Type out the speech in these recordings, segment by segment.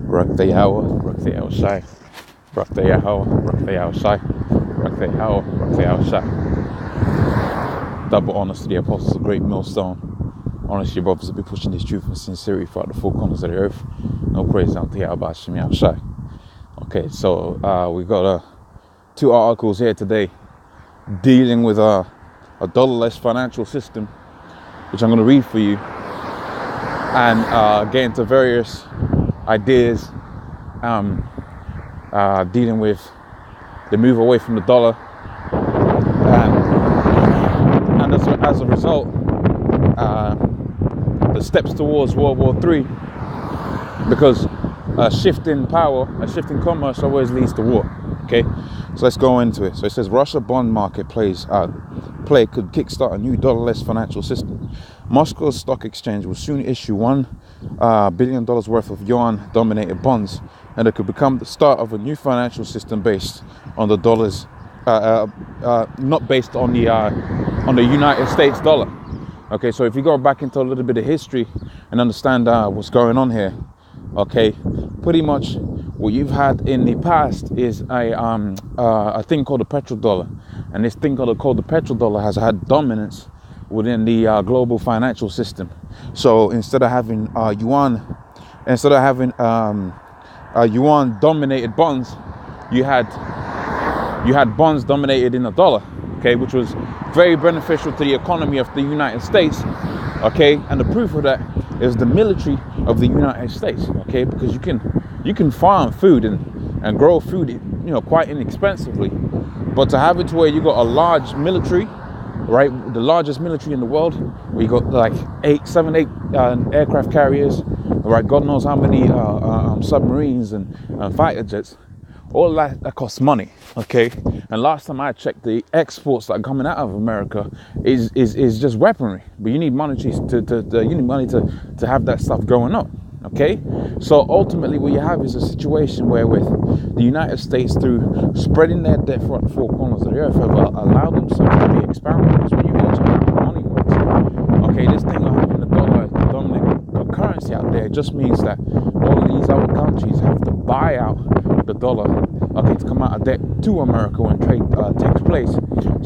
Rakdayawa, Rakdayawa Sai, Rakdayawa, Rakdayawa Sai, Rakdayawa, Rakdayawa Sai. Double honors to the apostles of GreatMillStone. Honors to your brothers to be pushing this truth and sincerity throughout the four corners of the earth. No praise unto Yahweh Shem Shai. Okay, so we got two articles here today dealing with a dollarless financial system, which I'm going to read for you, and get into various ideas dealing with the move away from the dollar, and as a result, the steps towards World War III, because a shift in power, a shift in commerce always leads to war. Okay, so let's go into it. So it says Russia bond market play could kickstart a new dollarless financial system. Moscow's stock exchange will soon issue $1 billion worth of yuan-dominated bonds, and it could become the start of a new financial system based on the dollars, not based on the United States dollar. Okay, so if you go back into a little bit of history and understand what's going on here, okay, pretty much what you've had in the past is a thing called the petrodollar, and this thing called the petrodollar has had dominance within the global financial system. So instead of having yuan dominated bonds, you had bonds dominated in the dollar, okay, which was very beneficial to the economy of the United States, okay, and the proof of that is the military of the United States, okay, because you can farm food and grow food, you know, quite inexpensively, but to have it to where you got a large military, right, the largest military in the world, where you got like 8 aircraft carriers, right, God knows how many submarines and fighter jets, all that costs money, okay. And last time I checked, the exports that are coming out of America is just weaponry, but you need money to have that stuff going up, okay. So ultimately what you have is a situation where with the United States, through spreading their debt throughout the four corners of the earth, have allowed themselves to be expanded. Because when you watch how money works, okay, this thing of having the dollar as the dominant currency out there just means that all of these other countries have to buy out the dollar, okay, to come out of debt to America when trade takes place.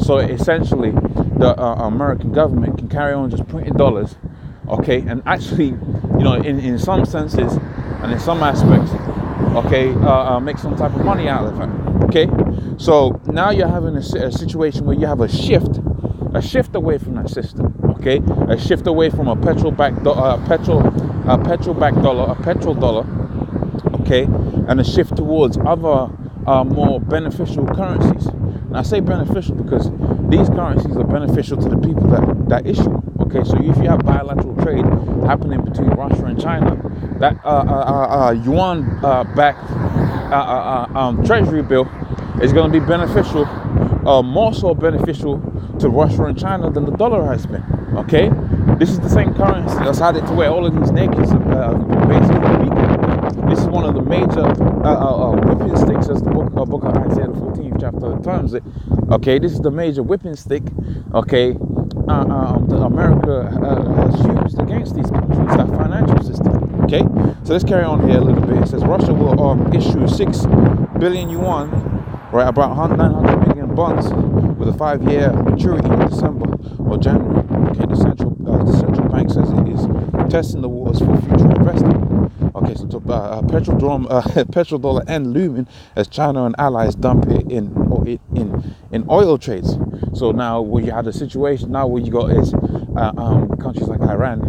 So essentially, the American government can carry on just printing dollars, okay, and actually, you know, in some senses and in some aspects, okay, make some type of money out of it, okay. So now you're having a situation where you have a shift away from that system, okay, a shift away from a petrodollar, a petrodollar, okay, and a shift towards other more beneficial currencies. And I say beneficial because these currencies are beneficial to the people that issue. Okay, so if you have bilateral trade happening between Russia and China, that yuan-backed treasury bill is going to be beneficial, more so beneficial to Russia and China than the dollar has been. Okay, this is the same currency that's had it to where all of these nations are basically weakened. This is one of the major whipping sticks, as the book of Isaiah, the 14th chapter terms it. Okay, this is the major whipping stick, okay, that America has used against these countries, that financial system. Okay, so let's carry on here a little bit. It says Russia will issue 6 billion yuan, right, about 900 million bonds with a 5-year maturity in December or January. Okay, the central bank says it is testing the waters for future investment. Okay, so petrodollar and looming as China and allies dump it in oil trades. So now where you had a situation now where you got is countries like Iran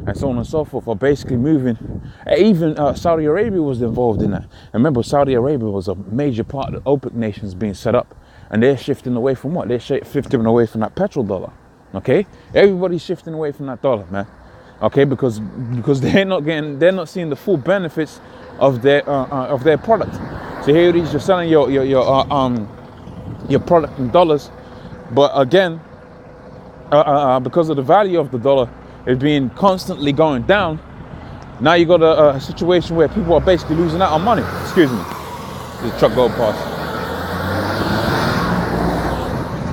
and so on and so forth are basically moving. Even Saudi Arabia was involved in that. And remember, Saudi Arabia was a major part of the OPEC nations being set up, and they're shifting away from what? They're shifting away from that petrodollar. Okay, everybody's shifting away from that dollar, man. Okay, because they're not seeing the full benefits of their product. So here it is, you're selling your product in dollars, but again, because of the value of the dollar is being constantly going down, now you got a situation where people are basically losing out on money. Excuse me, the truck going past.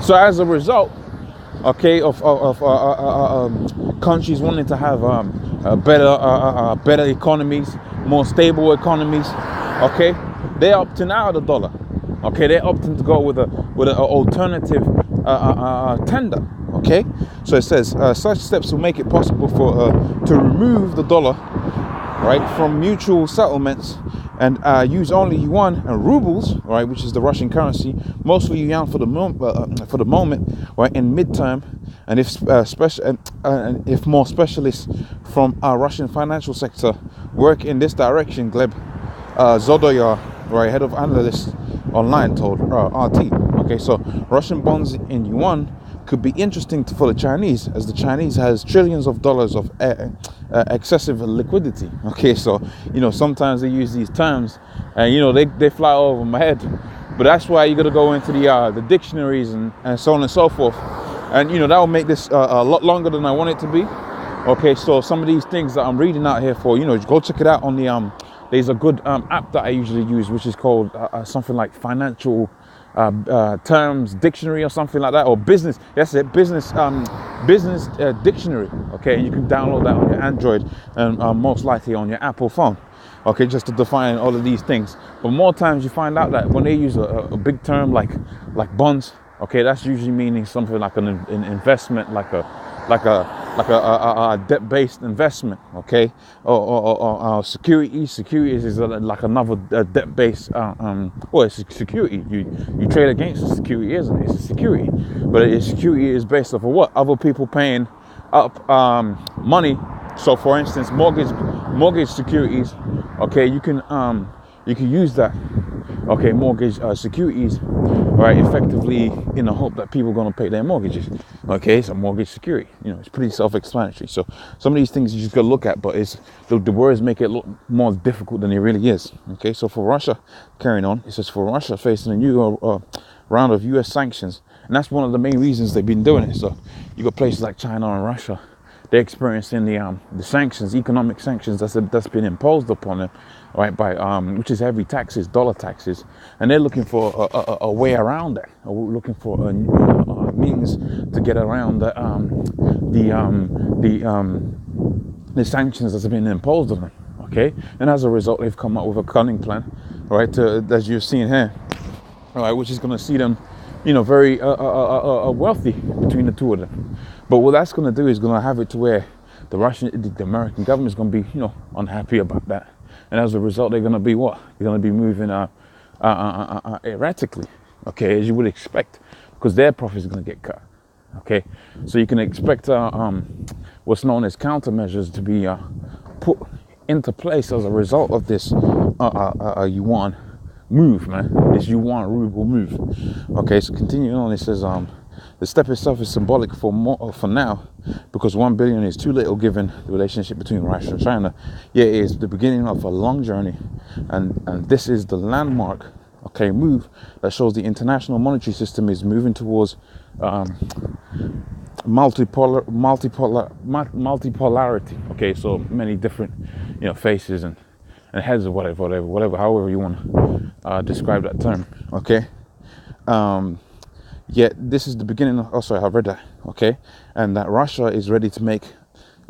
So as a result, okay, of countries wanting to have better economies, more stable economies, okay, they're opting out of the dollar. Okay, they're opting to go with an alternative tender. Okay, so it says such steps will make it possible to remove the dollar, right, from mutual settlements and use only yuan and rubles, right, which is the Russian currency, mostly yuan for the moment, right, in midterm. And if more specialists from our Russian financial sector work in this direction, Gleb Zodoyar, right, head of analysts online, told RT. Okay, so Russian bonds in yuan could be interesting for the Chinese, as the Chinese has trillions of dollars of excessive liquidity. Okay, so sometimes they use these terms, and they fly over my head, but that's why you got to go into the dictionaries and so on and so forth, and that will make this a lot longer than I want it to be. Okay, so some of these things that I'm reading out here for, go check it out on the there's a good app that I usually use, which is called something like Financial Terms Dictionary or something like that, or business. That's it, business dictionary. Okay, you can download that on your Android and most likely on your Apple phone. Okay, just to define all of these things. But more times you find out that when they use a big term like bonds, okay, that's usually meaning something like an investment, like a debt-based investment, okay, or securities is like another debt-based. Well, it's a security. You trade against a security, isn't it? It's a security, but a security is based off of what? Other people paying up money. So, for instance, mortgage securities. Okay, you can use that. Okay, mortgage securities, right, effectively in the hope that people are going to pay their mortgages. Okay, so mortgage security, it's pretty self-explanatory. So some of these things you just got to look at, but it's the words make it look more difficult than it really is. Okay, so for Russia, carrying on, it says for Russia facing a new round of U.S. sanctions, and that's one of the main reasons they've been doing it. So you got places like China and Russia, they're experiencing the sanctions, economic sanctions that's been imposed upon them, right, by which is heavy taxes, dollar taxes, and they're looking for a way around that, or looking for a means to get around the sanctions that's been imposed on them. Okay, and as a result, they've come up with a cunning plan, right, as you're seeing here, right, which is going to see them, very wealthy between the two of them. But what that's going to do is going to have it to where the American government is going to be, unhappy about that. And as a result, they're going to be what? They're going to be moving erratically, okay, as you would expect, because their profits are going to get cut. Okay, so you can expect what's known as countermeasures to be put into place as a result of this yuan move, man. This yuan ruble move. Okay, so continuing on, it says the step itself is symbolic for now, because 1 billion is too little given the relationship between Russia and China. Yet it is the beginning of a long journey, and this is the landmark, okay, move that shows the international monetary system is moving towards multipolarity. Okay, so many different, faces and heads or whatever, however you want to describe that term. Okay. Yet this is the beginning of, I read that, okay, and that Russia is ready to make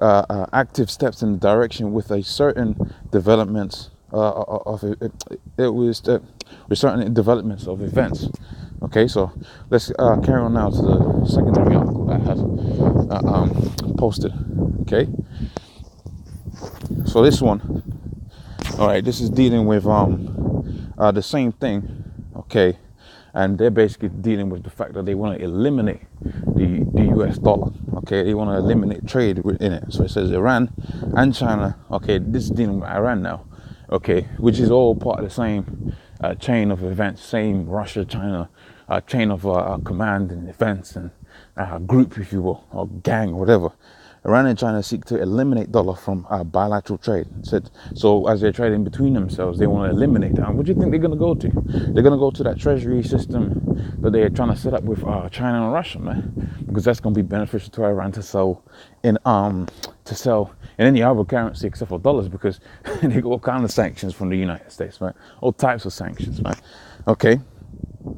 active steps in the direction with a certain developments with certain developments of events. Okay, so let's carry on now to the secondary article that has posted. Okay, so this one, all right, this is dealing with the same thing. Okay. And they're basically dealing with the fact that they want to eliminate the US dollar. Okay, they want to eliminate trade in it. So it says Iran and China. Okay, this is dealing with Iran now. Okay, which is all part of the same chain of events, same Russia-China chain of command and events and group, if you will, or gang, or whatever. Iran and China seek to eliminate dollar from bilateral trade. So as they're trading between themselves, they want to eliminate that. And what do you think they're going to go to? They're going to go to that treasury system that they're trying to set up with China and Russia, man, because that's going to be beneficial to Iran to sell in any other currency except for dollars, because they got all kinds of sanctions from the United States, right? All types of sanctions, man. Okay.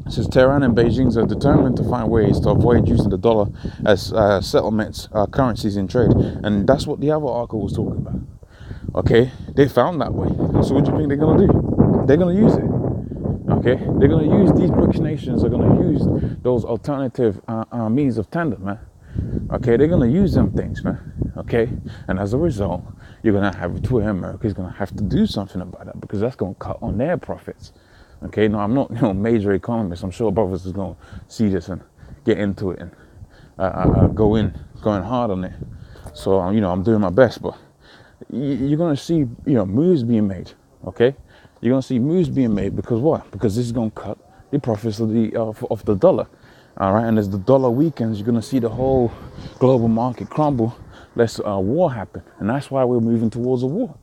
It says Tehran and Beijing are determined to find ways to avoid using the dollar as settlements, currencies in trade. And that's what the other article was talking about. Okay, they found that way. So what do you think they're gonna do? They're gonna use it. Okay, they're gonna use, these BRICS nations are gonna use those alternative means of tender, man. Okay, they're gonna use them things, man. Okay, and as a result, you're gonna have to where America's gonna have to do something about that, because that's gonna cut on their profits. Okay, no, I'm not, major economist. I'm sure brothers is gonna see this and get into it and going hard on it. So I'm doing my best, but you're gonna see moves being made. Okay, you're gonna see moves being made, because what? Because this is gonna cut the profits of the dollar. All right, and as the dollar weakens, you're gonna see the whole global market crumble. Less war happen, and that's why we're moving towards a war.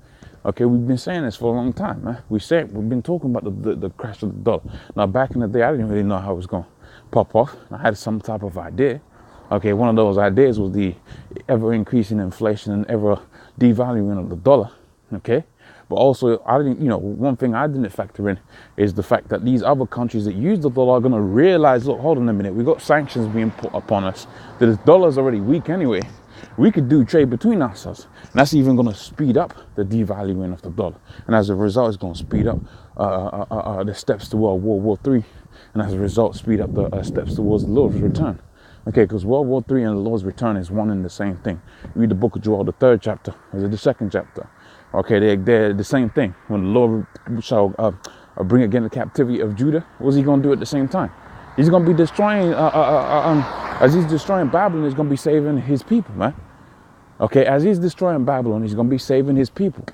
Okay, we've been saying this for a long time, man. We've been talking about the crash of the dollar. Now, back in the day, I didn't really know how it was gonna pop off. I had some type of idea. Okay, one of those ideas was the ever increasing inflation and ever devaluing of the dollar. Okay, but also I didn't, one thing I didn't factor in is the fact that these other countries that use the dollar are going to realize, look, hold on a minute, we got sanctions being put upon us. That the dollar's already weak anyway. We could do trade between ourselves, and that's even going to speed up the devaluing of the dollar. And as a result, it's going to speed up the steps towards World War III, and as a result, speed up the steps towards the Lord's return. Okay, because World War III and the Lord's return is one and the same thing. Read the book of Joel, the 3rd chapter, or the 2nd chapter. Okay, they're the same thing. When the Lord shall bring again the captivity of Judah, what's he going to do at the same time? He's going to be destroying, as he's destroying Babylon, he's going to be saving his people, man. Okay, as he's destroying Babylon, he's going to be saving his people.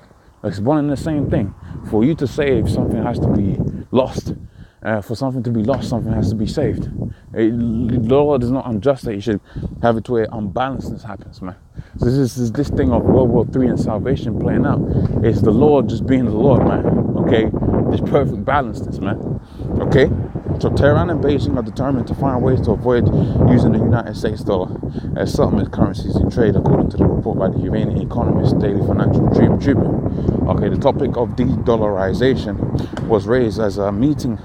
It's one and the same thing. For you to save, something has to be lost. For something to be lost, something has to be saved. The Lord is not unjust that he should have it to where unbalancedness happens, man. So this thing of World War III and salvation playing out. It's the Lord just being the Lord, man. Okay, this perfect balanceness, man. Okay, so Tehran and Beijing are determined to find ways to avoid using the United States dollar as settlement currencies in trade, according to the report by the Iranian Economist Daily Financial Tribune. Okay, the topic of de-dollarization was raised as a meeting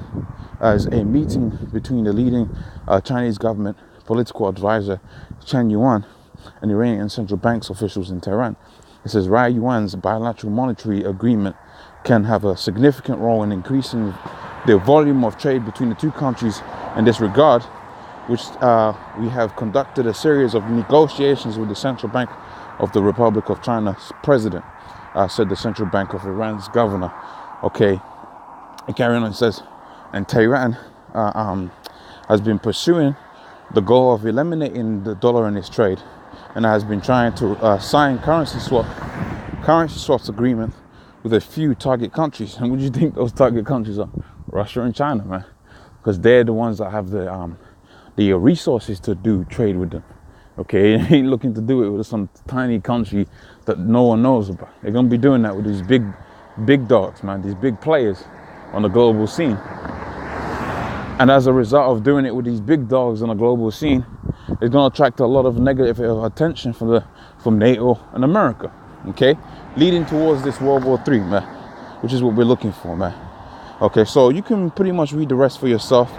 between the leading Chinese government political advisor Chen Yuan and Iranian central bank's officials in Tehran. It says Rai Yuan's bilateral monetary agreement can have a significant role in increasing the volume of trade between the two countries. In this regard, which we have conducted a series of negotiations with the Central Bank of the Republic of China's president, said the Central Bank of Iran's governor. Okay, and carrying on, it says, and Tehran has been pursuing the goal of eliminating the dollar in its trade, and has been trying to sign currency swaps agreement with a few target countries. And what do you think those target countries are? Russia and China, man, because they're the ones that have the resources to do trade with them. Okay, they ain't looking to do it with some tiny country that no one knows about. They're gonna be doing that with these big dogs, man, these big players on the global scene. And as a result of doing it with these big dogs on the global scene, it's going to attract a lot of negative attention from NATO and America. Okay, leading towards this World War III, man, which is what we're looking for, man. Okay, so you can pretty much read the rest for yourself.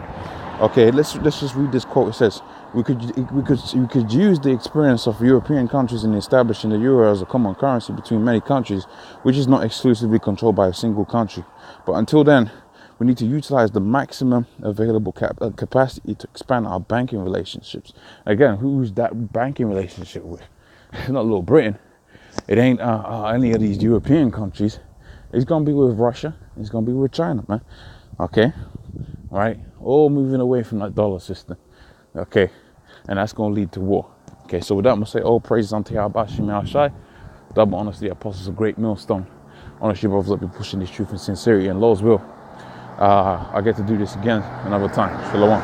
Okay, let's just read this quote. It says, we could use the experience of European countries in establishing the euro as a common currency between many countries, which is not exclusively controlled by a single country. But until then, we need to utilize the maximum available capacity to expand our banking relationships. Again, who's that banking relationship with? It's not Little Britain. It ain't any of these European countries. It's going to be with Russia. It's going to be with China, man. Okay? All right? All moving away from that dollar system. Okay? And that's going to lead to war. Okay, so with that, I'm going to say all praises unto Yahweh Shemel Shai. Double honors to the apostles of GreatMillStone. Honors you brothers that be pushing this truth in sincerity and Lord's will. I get to do this again another time. Shalom.